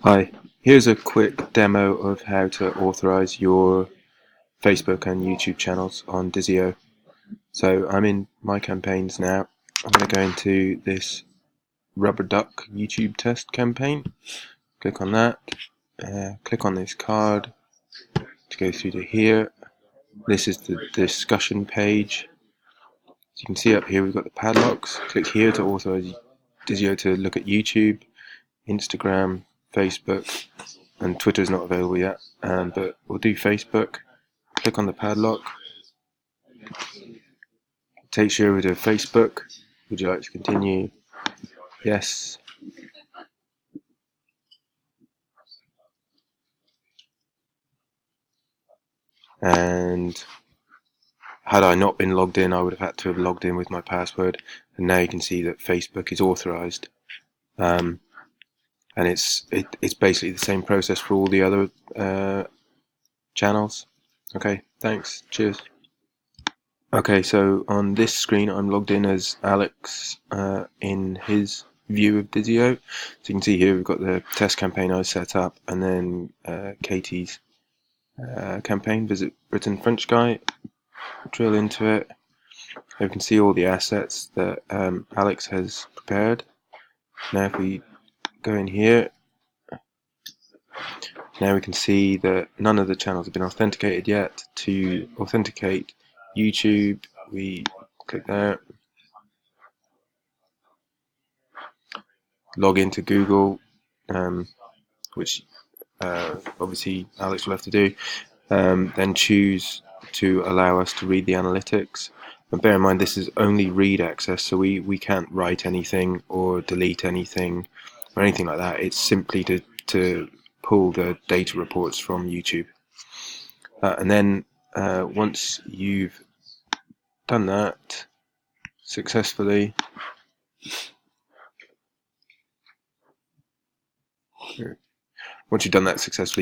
Hi, here's a quick demo of how to authorize your Facebook and YouTube channels on Dyzio. So I'm in my campaigns now. I'm going to go into this rubber duck YouTube test campaign. Click on that. Click on this card to go through to here. This is the discussion page. As you can see up here, we've got the padlocks. Click here to authorize Dyzio to look at YouTube, Instagram, Facebook, and Twitter is not available yet, but we'll do Facebook. Click on the padlock. Takes you over to Facebook. Would you like to continue? Yes. And had I not been logged in, I would have had to have logged in with my password. And now you can see that Facebook is authorized. And it's basically the same process for all the other channels. Okay, thanks. Cheers. Okay, so on this screen I'm logged in as Alex in his view of Dyzio. So you can see here we've got the test campaign I set up, and then Katie's campaign, Visit Britain French Guy. Drill into it. You can see all the assets that Alex has prepared. Now if we go in here, now we can see that none of the channels have been authenticated yet. To authenticate YouTube, we click there. Log into Google, which obviously Alex will have to do. Then choose to allow us to read the analytics. And bear in mind this is only read access, so we can't write anything or delete anything or anything like that. It's simply to pull the data reports from YouTube. And then once you've done that successfully,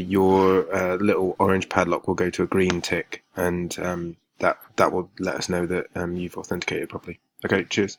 your little orange padlock will go to a green tick, and that will let us know that you've authenticated properly. Okay, cheers.